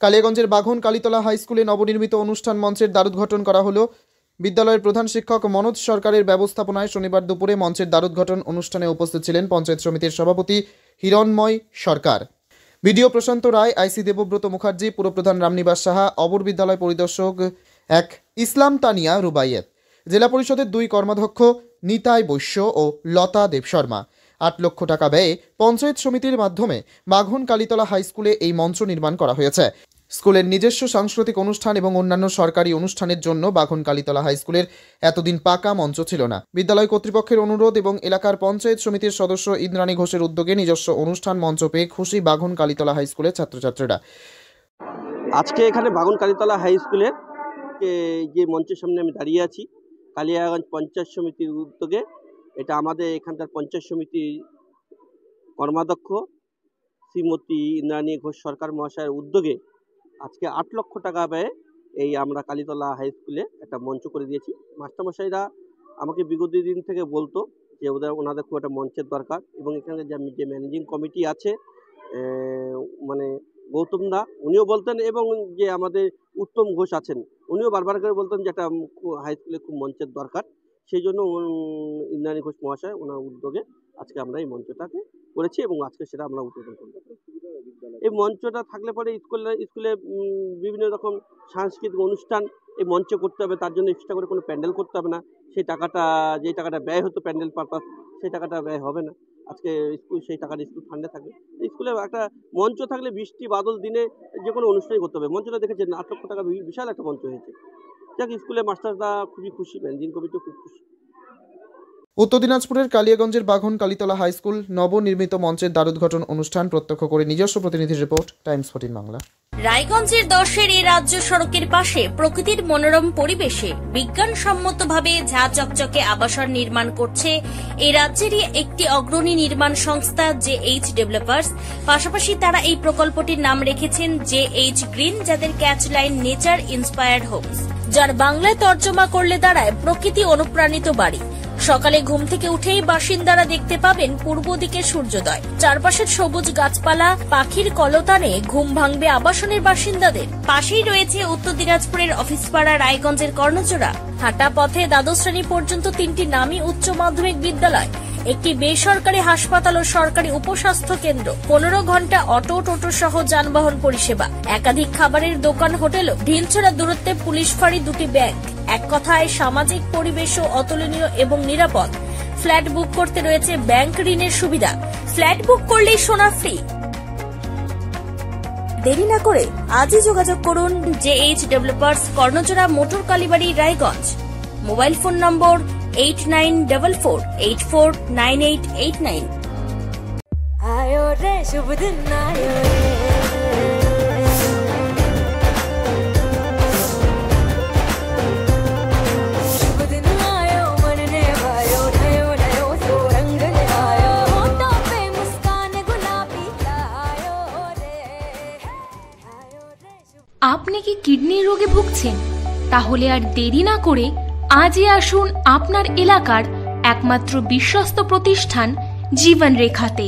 কালিয়াগঞ্জের বাঘন Kalitala high স্কুলে নবনির্মিত অনুষ্ঠান মঞ্চের দ্বারোদ্ঘাটন করা হলো। বিদ্যালয়ের প্রধান শিক্ষক মনোজ সরকারের ব্যবস্থাপনায় শনিবার দুপুরে মঞ্চের দ্বারোদ্ঘাটন অনুষ্ঠানে উপস্থিত ছিলেন পঞ্চায়েত সমিতির সভাপতি হিরণময় সরকার, বিডিও প্রশান্ত রায়, আইসি দেবব্রত মুখার্জি, পুরপ্রধান রামনিবাস সাহা, অবর বিদ্যালয় পরিদর্শক এক ইসলাম তানিয়া রুবাইয়েত, জেলা পরিষদের 2 কর্মাধ্যক্ষ নিতাই বৈশ্য ও লতা দেবশর্মা। 8 লক্ষ টাকা ব্যয়ে পঞ্চায়েত সমিতির মাধ্যমে বাঘন কালীতলা হাই স্কুলে এই মঞ্চ নির্মাণ করা হয়েছে। স্কুলের নিজস্ব সাংস্কৃতিক অনুষ্ঠান এবং অন্যান্য সরকারি অনুষ্ঠানের জন্য বাঘন কালীতলা হাই স্কুলের এতদিন পাকা মঞ্চ ছিল না। বিদ্যালয় কর্তৃপক্ষের অনুরোধ এবং এলাকার পঞ্চায়েত সমিতির সদস্য ইন্দ্রাণী ঘোষের উদ্যোগে নিজস্ব অনুষ্ঠান মঞ্চ পেয়ে খুশি বাঘন কালীতলা হাই স্কুলের ছাত্রছাত্রীরা। আজকে এখানে বাঘন কালীতলা হাই স্কুলের যে মঞ্চের সামনে আমি দাঁড়িয়ে আছি, কালিয়াগঞ্জ পঞ্চায়েত সমিতির উদ্যোগে, এটা আমাদের এখানকার পঞ্চায়েত সমিতির কর্মাধ্যক্ষ শ্রীমতী ইন্দ্রাণী ঘোষ সরকার মহাশয়ের উদ্যোগে আজকে 8 লক্ষ টাকা ব্যয়ে এই আমরা কালীতলা হাই স্কুলে একটা মঞ্চ করে দিয়েছি। মাস্টারমশাইরা আমাকে বিগত দিন থেকে বলতো যে ওনাদের খুব একটা মঞ্চের দরকার, এবং এখানে যে ম্যানেজিং কমিটি আছে মানে গৌতম দা, উনিও বলতেন, এবং যে আমাদের উত্তম ঘোষ আছেন উনিও বারবার করে বলতেন যে একটা হাই স্কুলে খুব মঞ্চের দরকার। সেই জন্য ইন্দ্রাণী ঘোষ মহাশয় ওনার উদ্যোগে আজকে আমরা এই মঞ্চটাকে করেছি এবং আজকে সেটা আমরা উদ্বোধন করব। এই মঞ্চটা থাকলে পরে স্কুলে বিভিন্ন রকম সাংস্কৃতিক অনুষ্ঠান এই মঞ্চে করতে হবে, তার জন্য এক্সট্রা করে কোনো প্যান্ডেল করতে হবে না। যে টাকাটা ব্যয় হতো প্যান্ডেল পারপাস, সেই টাকাটা ব্যয় হবে না। আজকে সেই টাকাটা স্কুল ফান্ডে থাকবে। স্কুলে একটা মঞ্চ থাকলে বৃষ্টি বাদল দিনে যে কোনো অনুষ্ঠানই করতে হবে। মঞ্চটা দেখেছেন 8 লক্ষ টাকা বিশাল একটা মঞ্চ হয়েছে। যাক, স্কুলের মাস্টাররা খুবই খুশি, ম্যানেজিং কমিটিও খুব খুশি। উত্তর দিনাজপুরের কালিয়াগঞ্জের বাঘন কালীতলা হাই স্কুল নবনির্মিত মঞ্চের দ্বারোদ্ঘাটন অনুষ্ঠান প্রত্যক্ষ করে নিজস্ব প্রতিনিধির রিপোর্ট, টাইমস 14 বাংলা। রায়গঞ্জের 10-এর এই রাজ্য সড়কের পাশে প্রকৃতির মনোরম পরিবেশে বিজ্ঞানসম্মতভাবে ঝা চকচকে আবাসন নির্মাণ করছে এই রাজ্যেরই একটি অগ্রণী নির্মাণ সংস্থা JH ডেভেলপার্স। পাশাপাশি তারা এই প্রকল্পটির নাম রেখেছেন JH গ্রিন, যাদের ক্যাচলাইন নেচার ইন্সপায়ার্ড হোমস, যার বাংলায় তর্জমা করলে দাঁড়ায় প্রকৃতি অনুপ্রাণিত বাড়ি। সকালে ঘুম থেকে উঠেই বাসিন্দারা দেখতে পাবেন পূর্ব দিকে সূর্যোদয়। চারপাশের সবুজ গাছপালা, পাখির কলতানে ঘুম ভাঙবে আবাসনের বাসিন্দাদের। পাশেই রয়েছে উত্তর দিনাজপুরের অফিসপাড়া রায়গঞ্জের কর্ণচূড়া। হাঁটা পথে দ্বাদশ শ্রেণী পর্যন্ত 3টি নামী উচ্চ মাধ্যমিক বিদ্যালয়, একটি বেসরকারি হাসপাতাল ও সরকারি উপস্বাস্থ্য কেন্দ্র, 15 ঘন্টা অটো টোটো সহ যানবাহন পরিষেবা, একাধিক খাবারের দোকান, হোটেলও, ঢিলছড়া দূরত্বে পুলিশ ফাঁড়ি, 2টি ব্যাংক। এক কথায় সামাজিক পরিবেশও অতুলনীয় এবং নিরাপদ। ফ্ল্যাট বুক করতে রয়েছে ব্যাংক ঋণের সুবিধা। ফ্ল্যাট বুক করলেই সোনা ফ্রি। দেরি না করে আজই যোগাযোগ করুন JH developers, Karnachura, motor Kalibari, Raiganj. Mobile phone number 8944849889। आयो रे शुभ दिन आयो रे, शुभ दिन आयो मन ने भायो, नयो नयो सो रंग ले आयो, होठों पे मुस्कान गुलाबी आयो रे, आयो रे शुभ। আপনি কি কিডনির রোগে ভুগছেন? তাহলে আর দেরি না করে আজই আসুন আপনার এলাকার একমাত্র বিশ্বস্ত প্রতিষ্ঠান জীবন রেখাতে।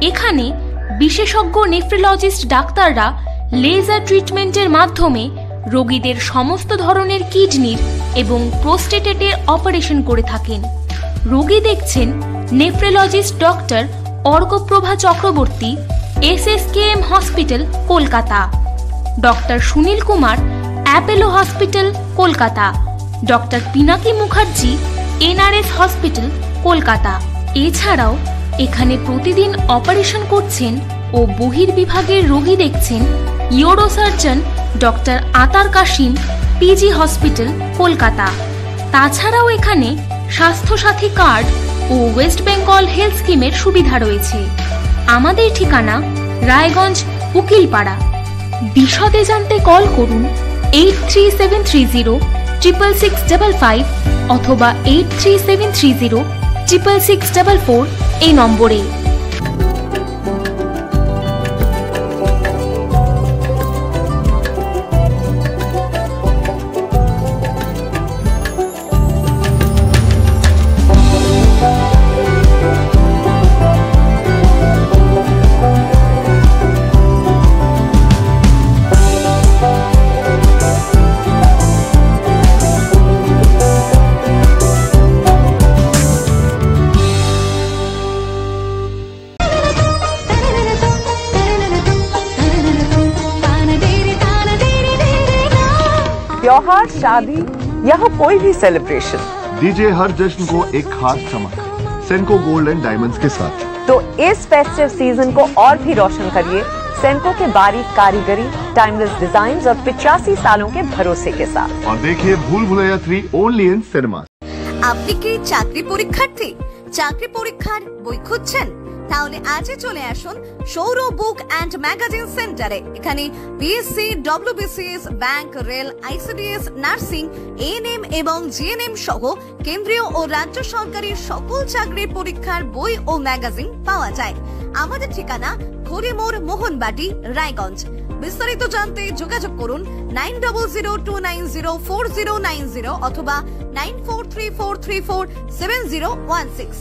এখানে বিশেষজ্ঞ নেফ্রোলজিস্ট ডাক্তাররা লেজার ট্রিটমেন্টের মাধ্যমে রোগীদের সমস্ত ধরনের কিডনির এবং প্রোস্টেটের অপারেশন করে থাকেন। রোগী দেখছেন nephrologist doctor Arkaprabha Chakraborty, SSKM hospital, Kolkata. Doctor Sunil Kumar, Apollo hospital, Kolkata. Doctor Pinaki Mukherjee, NRS hospital, Kolkata. এছাড়াও এখানে প্রতিদিন অপারেশন করছেন ও বহির্বিভাগের রোগী দেখছেন ইউরোসার্জন ডক্টর আতার কাশিম, PG হসপিটাল, কলকাতা। তাছাড়াও এখানে স্বাস্থ্যসাথী কার্ড ও ওয়েস্ট বেঙ্গল হেলথ স্কিমের সুবিধা রয়েছে। আমাদের ঠিকানা রায়গঞ্জ, উকিলপাড়া। বিশদে জানতে কল করুন 8373066655 অথবা 8373066644 এই নম্বরে। त्योहार, शादी या हो कोई भी सेलिब्रेशन, दीजिए हर जश्न को एक खास चमक सेनको गोल्ड एंड डायमंड्स के साथ। तो इस फेस्टिव सीजन को और भी रोशन करिए सेनको के बारीक कारीगरी, टाइमलेस डिजाइन और 85 सालों के भरोसे के साथ। और देखिए भूल भुलैया 3 ओनली इन सिनेमा। আপনি কি চাকরি পরীক্ষার্থী? চাকরি পরীক্ষার বই খুঁজছেন? তাহলে আজই চলে আসুন সৌর বুক অ্যান্ড ম্যাগাজিন সেন্টারে। এখানে BSc, WBCS, bank, rail, ICDS, nursing, ANM এবং জিএনএম সহ কেন্দ্রীয় ও রাজ্য সরকারের সকল চাকরির পরীক্ষার বই ও ম্যাগাজিন পাওয়া যায়। আমাদের ঠিকানা খড়িমোড়, মোহনবাটি, রায়গঞ্জ। বিস্তারিত জানতে যোগাযোগ করুন 9002904090 অথবা 9434347016।